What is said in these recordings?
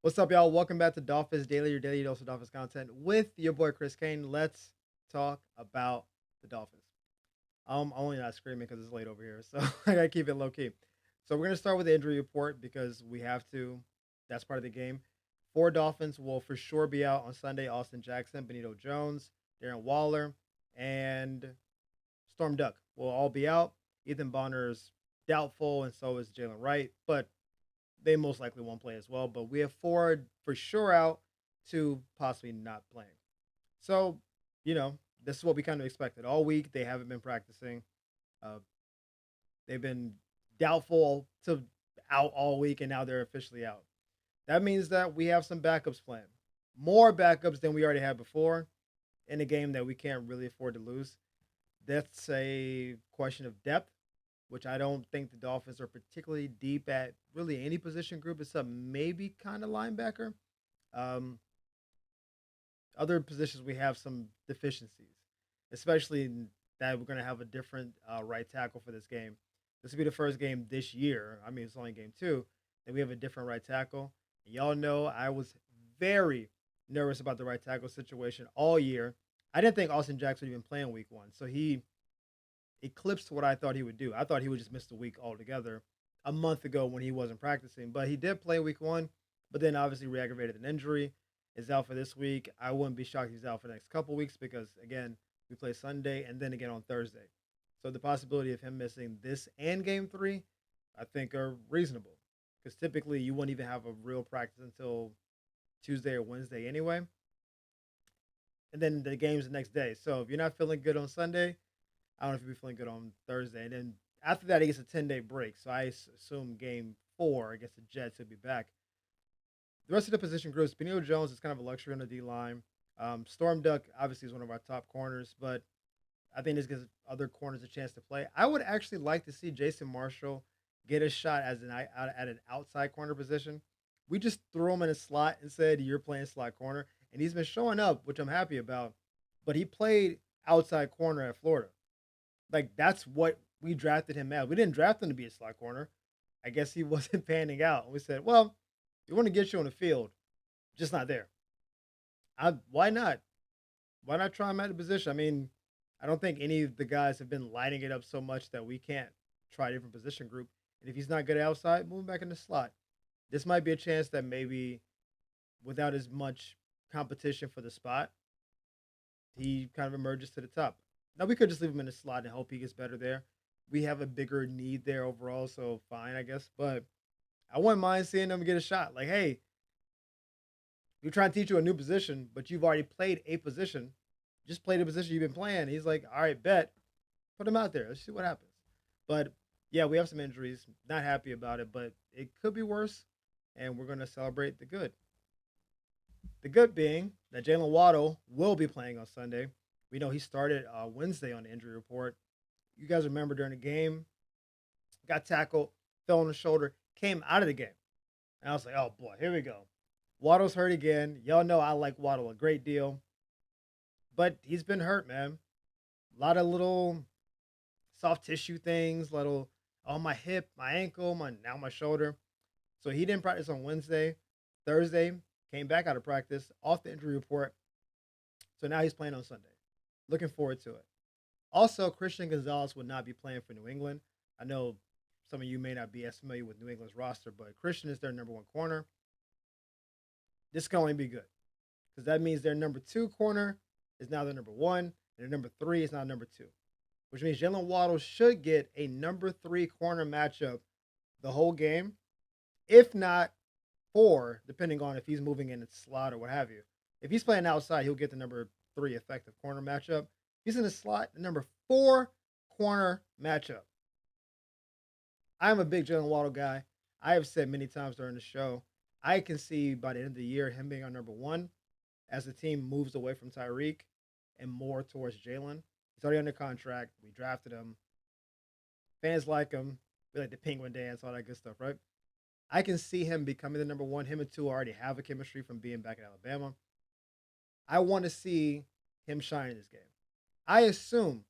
What's up, y'all? Welcome back to Dolphins Daily, your daily dose of Dolphins content with your boy Chris Kane. Let's talk about the Dolphins. I'm only not screaming because it's late over here, so I gotta keep it low key. So we're gonna start with the injury report because we have to. That's part of the game. Four Dolphins will for sure be out on Sunday: Austin Jackson, Benito Jones, Darren Waller, and Storm Duck will all be out. Ethan Bonner is doubtful, and so is Jalen Wright, but they most likely won't play as well. But we have four for sure out, two possibly not playing. So, you know, this is what we kind of expected. All week they haven't been practicing. Uh, they've been doubtful to out all week, and now they're officially out. That means that we have some backups planned, more backups than we already had before in a game that we can't really afford to lose. That's a question of depth, which I don't think the Dolphins are particularly deep at really any position group except maybe kind of linebacker. Um, Other positions we have some deficiencies, especially that we're going to have a different right tackle for this game. This will be the first game this year. I mean, it's only game two that we have a different right tackle. Y'all know I was very nervous about the right tackle situation all year. I didn't think Austin Jackson would even play in week one, so he eclipsed what I thought he would do. I thought he would just miss the week altogether a month ago when he wasn't practicing, but he did play week one, but then obviously re-aggravated an injury. Is out for this week. I wouldn't be shocked if he's out for the next couple weeks because again, we play Sunday and then again on Thursday. So the possibility of him missing this and game three, I think are reasonable. Because typically you wouldn't even have a real practice until Tuesday or Wednesday anyway. And then the game's the next day. So if you're not feeling good on Sunday, I don't know if you'll be feeling good on Thursday. And then after that, he gets a 10-day break. So I assume game four against the Jets, he'll be back. The rest of the position groups, Benito Jones is kind of a luxury on the D line. Storm Duck obviously is one of our top corners, but I think this gives other corners a chance to play. I would actually like to see Jason Marshall get a shot as at an outside corner position. We just threw him in a slot and said you're playing slot corner, and he's been showing up, which I'm happy about. But he played outside corner at Florida. Like that's what we drafted him at. We didn't draft him to be a slot corner. I guess he wasn't panning out. We said, well, we want to get you on the field, just not there. Why not? Why not try him at the position? I mean, I don't think any of the guys have been lining it up so much that we can't try a different position group. And if he's not good outside, move him back in the slot. This might be a chance that maybe without as much competition for the spot, he kind of emerges to the top. Now we could just leave him in the slot and hope he gets better there. We have a bigger need there overall, so fine, I guess. But I wouldn't mind seeing him get a shot. Like, hey, we're trying to teach you a new position, but you've already played a position. Just play the position you've been playing. He's like, all right, bet. Put him out there. Let's see what happens. But yeah, we have some injuries. Not happy about it, but it could be worse. And we're going to celebrate the good. The good being that Jaylen Waddle will be playing on Sunday. We know he started Wednesday on the injury report. You guys remember during the game, got tackled, fell on the shoulder, came out of the game. And I was like, oh boy, here we go. Waddle's hurt again. Y'all know I like Waddle a great deal, but he's been hurt, man. A lot of little soft tissue things, little on my hip, my ankle, my shoulder. So he didn't practice on Wednesday. Thursday came back out of practice off the injury report. So now he's playing on Sunday. Looking forward to it. Also, Christian Gonzalez will not be playing for New England. I know some of you may not be as familiar with New England's roster, but Christian is their number one corner. This can only be good because that means their number two corner is now their number one, and their number three is now number two, which means Jaylen Waddle should get a number three corner matchup the whole game, if not four, depending on if he's moving in the slot or what have you. If he's playing outside, he'll get the number three effective corner matchup. If he's in the slot, the number four corner matchup. I'm a big Jaylen Waddle guy. I have said many times during the show, I can see by the end of the year him being our number one as the team moves away from Tyreek and more towards Jaylen. He's already under contract. We drafted him. Fans like him. We like the penguin dance, all that good stuff, right? I can see him becoming the number one. Him and two already have a chemistry from being back in Alabama. I want to see him shine in this game. I assume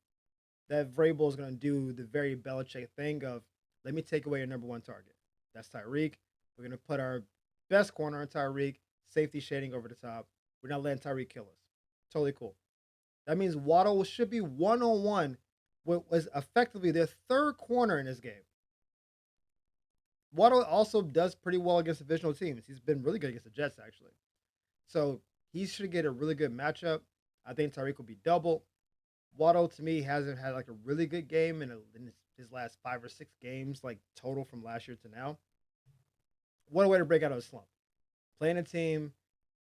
that Vrabel is going to do the very Belichick thing of let me take away your number one target. That's Tyreek. We're going to put our Best corner on Tyreek, safety shading over the top. We're not letting Tyreek kill us. Totally cool. That means Waddle should be one-on-one what was effectively their third corner in this game. Waddle also does pretty well against divisional teams. He's been really good against the Jets, actually. So he should get a really good matchup. I think Tyreek will be double. Waddle, to me, hasn't had like a really good game in his last 5 or 6 games, like total from last year to now. What a way to break out of a slump. Playing a team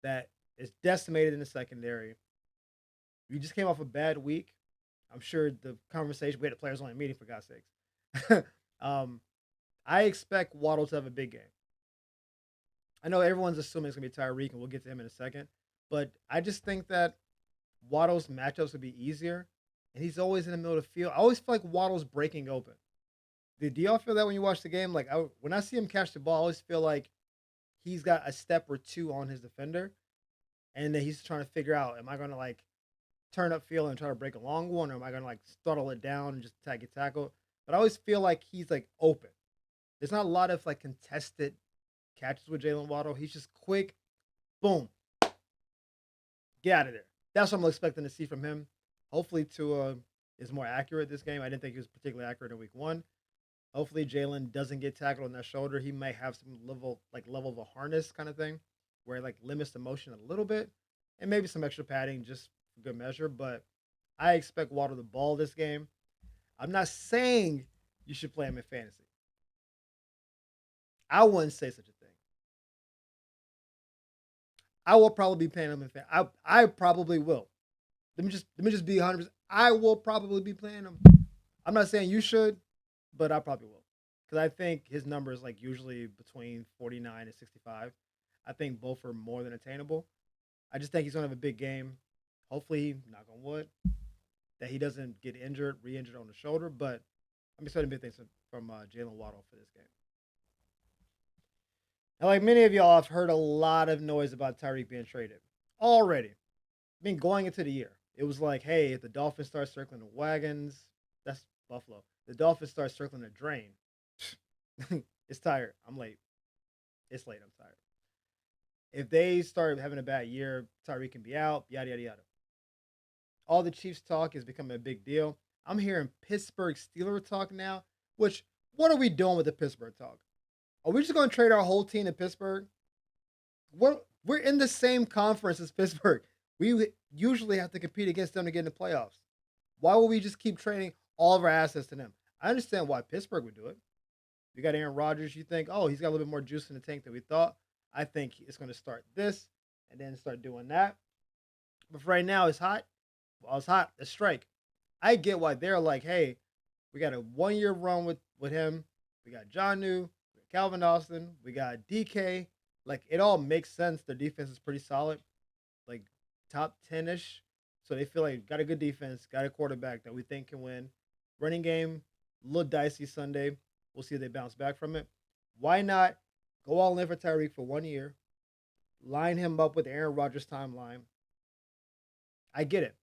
that is decimated in the secondary. You just came off a bad week. I'm sure the conversation, we had a players only meeting for God's sakes. I expect Waddle to have a big game. I know everyone's assuming it's going to be Tyreek, and we'll get to him in a second. But I just think that Waddle's matchups would be easier, and he's always in the middle of the field. I always feel like Waddle's breaking open. Do y'all feel that when you watch the game? Like when I see him catch the ball, I always feel like he's got a step or two on his defender, and then he's trying to figure out, am I going to like turn up field and try to break a long one, or am I going to like startle it down and just get tackled? But I always feel like he's like open. There's not a lot of like contested catches with Jaylen Waddle. He's just quick, boom, get out of there. That's what I'm expecting to see from him. Hopefully, Tua is more accurate this game. I didn't think he was particularly accurate in week one. Hopefully, Jaylen doesn't get tackled on that shoulder. He might have some level of a harness kind of thing, where it like limits the motion a little bit, and maybe some extra padding just for good measure. But I expect Waddle to ball this game. I'm not saying you should play him in fantasy. I wouldn't say such a thing. I will probably be playing him in fantasy. I probably will. Let me just be 100%. I will probably be playing him. I'm not saying you should, but I probably will, because I think his number is like usually between 49 and 65. I think both are more than attainable. I just think he's gonna have a big game. Hopefully, knock on wood, that he doesn't get injured, re-injured on the shoulder. But I'm expecting big things from Jaylen Waddle for this game. Now, like many of y'all, I've heard a lot of noise about Tyreek being traded already. I mean, going into the year, it was like, hey, if the Dolphins start circling the wagons, that's Buffalo. The Dolphins start circling the drain. It's tired. I'm late. It's late. I'm tired. If they start having a bad year, Tyreek can be out, yada, yada, yada. All the Chiefs talk is becoming a big deal. I'm hearing Pittsburgh Steelers talk now, which, what are we doing with the Pittsburgh talk? Are we just going to trade our whole team to Pittsburgh? We're in the same conference as Pittsburgh. We usually have to compete against them to get in the playoffs. Why would we just keep trading all of our assets to them? I understand why Pittsburgh would do it. You got Aaron Rodgers. You think, oh, he's got a little bit more juice in the tank than we thought. I think it's going to start this and then start doing that. But for right now, it's hot. Well, it's hot. Let's strike. I get why they're like, hey, we got a 1 year run with him. We got Jonnu, we got Calvin Austin, we got DK. Like, it all makes sense. Their defense is pretty solid, like top 10-ish. So they feel like got a good defense, got a quarterback that we think can win. Running game, a little dicey Sunday. We'll see if they bounce back from it. Why not go all in for Tyreek for 1 year, line him up with Aaron Rodgers' timeline? I get it.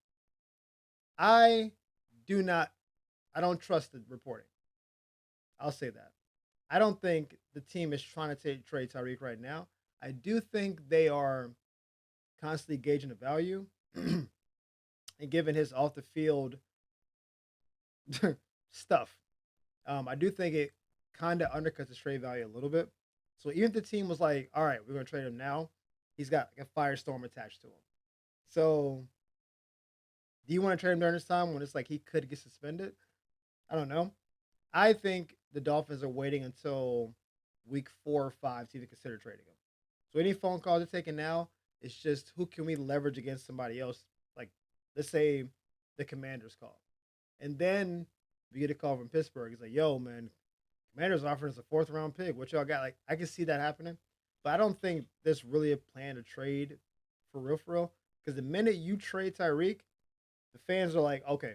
I don't trust the reporting. I'll say that. I don't think the team is trying to trade Tyreek right now. I do think they are constantly gauging the value and given his off the field stuff. I do think it kind of undercuts his trade value a little bit. So even if the team was like, all right, we're going to trade him now, he's got like a firestorm attached to him. So do you want to trade him during this time when it's like he could get suspended? I don't know. I think the Dolphins are waiting until week 4 or 5 to even consider trading him. So any phone calls they're taking now, it's just who can we leverage against somebody else? Like, let's say the Commanders call. And then we get a call from Pittsburgh. It's like, yo, man, Commanders offering us a 4th-round pick. What y'all got? Like, I can see that happening. But I don't think there's really a plan to trade for real. Because the minute you trade Tyreek, the fans are like, okay,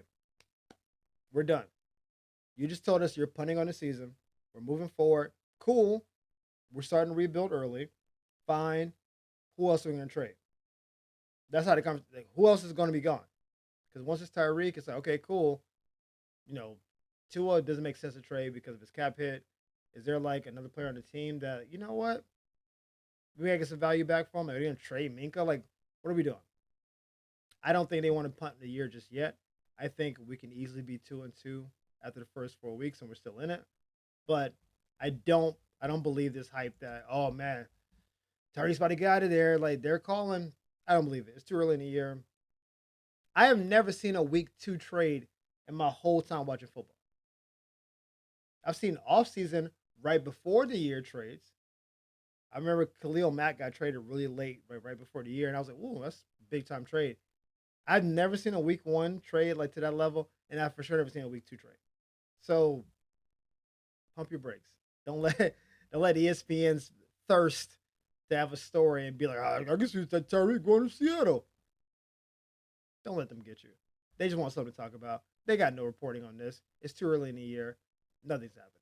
we're done. You just told us you're punting on the season. We're moving forward. Cool. We're starting to rebuild early. Fine. Who else are we going to trade? That's how the conversation. Like, who else is going to be gone? Because once it's Tyreek, it's like, okay, cool. You know, Tua doesn't make sense to trade because of his cap hit. Is there like another player on the team that, you know what? We gotta get some value back from him. Are we gonna trade Minka? Like, what are we doing? I don't think they want to punt in the year just yet. I think we can easily be 2-2 after the first 4 weeks, and we're still in it. But I don't believe this hype that, oh man, Tyreek's about to get out of there. Like, they're calling. I don't believe it. It's too early in the year. I have never seen a week 2 trade in my whole time watching football. I've seen off season right before the year trades. I remember Khalil Mack got traded really late, right before the year, and I was like, "Ooh, that's a big time trade." I've never seen a week 1 trade like to that level, and I've for sure never seen a week 2 trade. So pump your brakes. Don't let don't let ESPN's thirst to have a story and be like, I guess it's that Tyreek going to Seattle. Don't let them get you. They just want something to talk about. They got no reporting on this. It's too early in the year. Nothing's happening.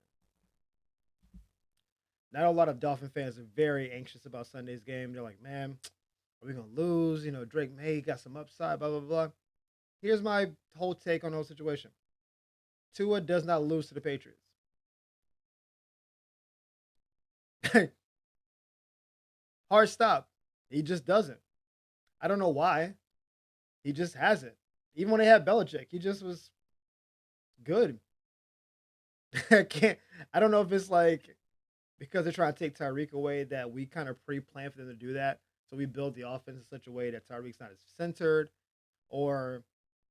Not a lot of Dolphin fans are very anxious about Sunday's game. They're like, man, are we gonna lose? Drake May got some upside, blah blah blah. Here's my whole take on the whole situation. Tua does not lose to the Patriots. Hard stop. He just doesn't. I don't know why. He just hasn't. Even when they had Belichick, he just was good. I can't. I don't know if it's like because they're trying to take Tyreek away that we kind of pre-plan for them to do that. So we build the offense in such a way that Tyreek's not as centered, or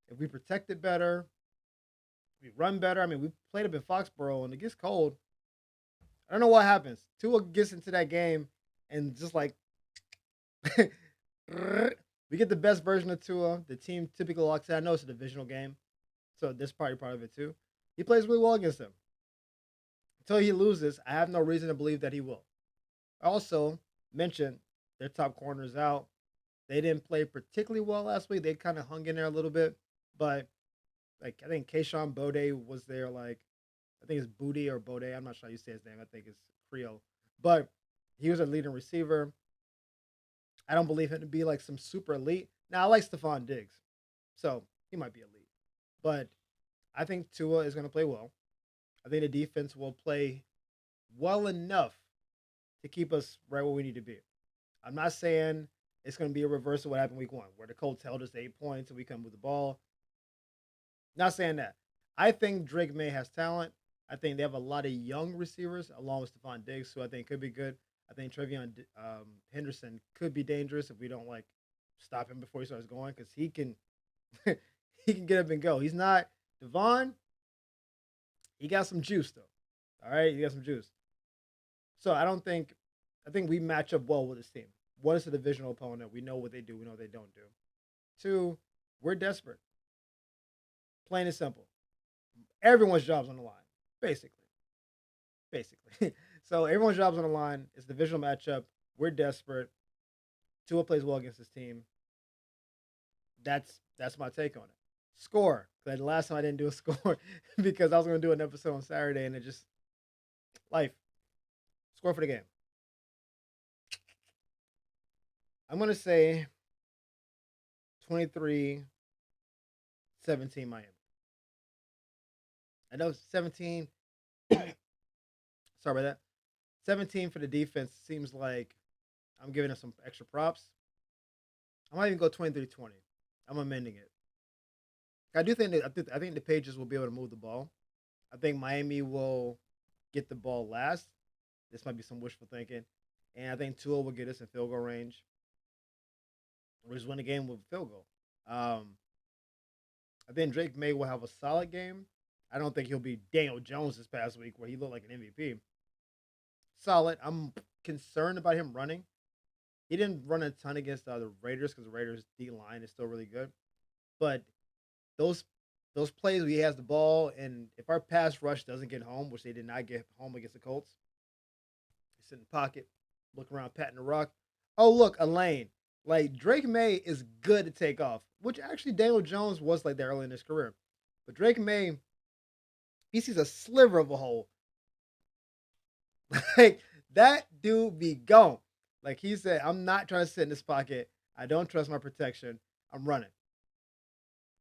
if we protect it better, we run better. I mean, we played up in Foxborough and it gets cold. I don't know what happens. Tua gets into that game and just like we get the best version of Tua. The team typically locks in. I know it's a divisional game, so this probably part of it too. He plays really well against them. Until he loses, I have no reason to believe that he will. I also mentioned their top corners out. They didn't play particularly well last week. They kind of hung in there a little bit, but like I think Keyshawn Bode was there. Like I think it's Booty or Bode. I'm not sure how you say his name. I think it's Creole, but he was a leading receiver. I don't believe him to be like some super elite. Now I like Stephon Diggs, so he might be elite, but I think Tua is going to play well. I think the defense will play well enough to keep us right where we need to be. I'm not saying it's going to be a reverse of what happened week 1, where the Colts held us to 8 points and we couldn't move the ball. Not saying that. I think Drake May has talent. I think they have a lot of young receivers along with Stephon Diggs, who I think could be good. I think Trevion Henderson could be dangerous if we don't like stop him before he starts going because he can he can get up and go. He's not Devon. He got some juice though. All right, he got some juice. So I think we match up well with this team. One is a divisional opponent. We know what they do. We know what they don't do. 2, we're desperate. Plain and simple. Everyone's job's on the line, basically. Basically. So everyone's job's on the line. It's a divisional matchup. We're desperate. Tua plays well against this team. That's my take on it. Score. The last time I didn't do a score because I was going to do an episode on Saturday and it just life. Score for the game. I'm going to say 23-17 Miami. I know 17. Sorry about that. 17 for the defense seems like I'm giving us some extra props. I might even go 23-20. I'm amending it. I do think that I think the Patriots will be able to move the ball. I think Miami will get the ball last. This might be some wishful thinking. And I think Tua will get us in field goal range. We'll just win the game with a field goal. I think Drake May will have a solid game. I don't think he'll be Daniel Jones this past week where he looked like an MVP. Solid. I'm concerned about him running. He didn't run a ton against the Raiders because the Raiders' D line is still really good. But those plays where he has the ball, and if our pass rush doesn't get home, which they did not get home against the Colts, he sit in the pocket, look around, patting the rock. Oh, look, a lane. Like, Drake May is good to take off, which actually Daniel Jones was like that early in his career. But Drake May, he sees a sliver of a hole. Like, that dude be gone. Like he said, I'm not trying to sit in this pocket. I don't trust my protection. I'm running.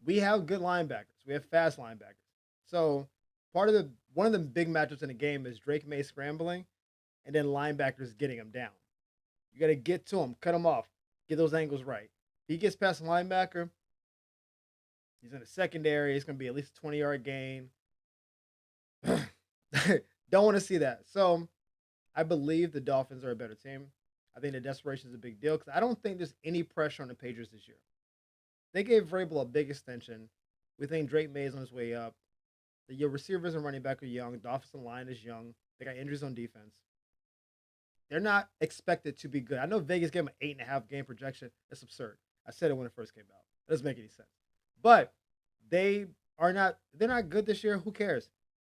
We have good linebackers. We have fast linebackers. So one of the big matchups in the game is Drake May scrambling and then linebackers getting him down. You got to get to him, cut him off, get those angles right. If he gets past the linebacker, he's in the secondary. It's going to be at least a 20-yard gain. Don't want to see that. So I believe the Dolphins are a better team. I think the desperation is a big deal because I don't think there's any pressure on the Patriots this year. They gave Vrabel a big extension. We think Drake May is on his way up. Your receivers and running back are young. The offensive line is young. They got injuries on defense. They're not expected to be good. I know Vegas gave them an 8.5 game projection. That's absurd. I said it when it first came out. It doesn't make any sense. But they are not. They're not good this year. Who cares?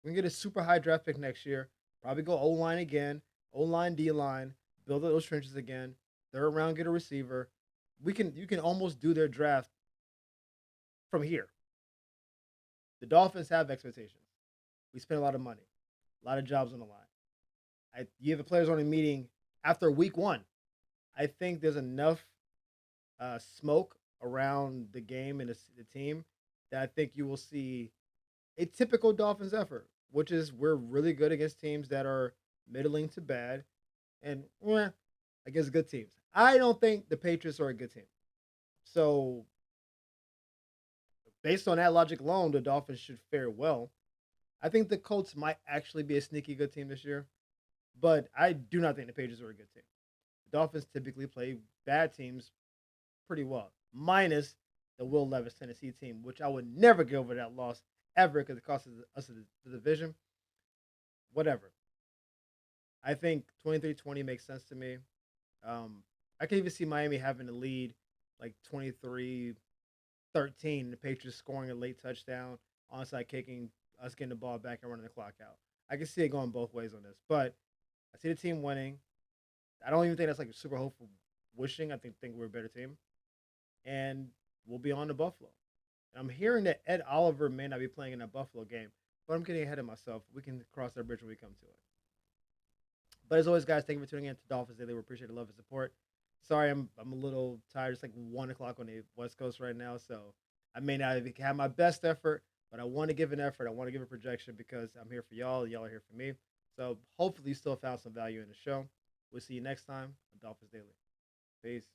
We can get a super high draft pick next year. Probably go O line again. O line, D line. Build those trenches again. Third round, get a receiver. You can almost do their draft from here. The Dolphins have expectations. We spent a lot of money, a lot of jobs on the line. You have the players on a meeting after week one. I think there's enough smoke around the game and the team that I think you will see a typical Dolphins effort, which is we're really good against teams that are middling to bad and against good teams. I don't think the Patriots are a good team. So, based on that logic alone, the Dolphins should fare well. I think the Colts might actually be a sneaky good team this year, but I do not think the Patriots are a good team. The Dolphins typically play bad teams pretty well, minus the Will Levis Tennessee team, which I would never get over that loss ever because it cost us the division. Whatever. I think 23-20 makes sense to me. I can even see Miami having a lead like 23-13, the Patriots scoring a late touchdown, onside kicking, us getting the ball back and running the clock out. I can see it going both ways on this, but I see the team winning. I don't even think that's like super hopeful wishing. I think we're a better team, and we'll be on to Buffalo. And I'm hearing that Ed Oliver may not be playing in that Buffalo game, but I'm getting ahead of myself. We can cross that bridge when we come to it. But as always, guys, thank you for tuning in to Dolphins Daily. We appreciate the love and support. Sorry, I'm a little tired. It's like 1 o'clock on the West Coast right now, so I may not have my best effort, but I want to give an effort. I want to give a projection because I'm here for y'all. Y'all are here for me. So hopefully you still found some value in the show. We'll see you next time on Dolphins Daily. Peace.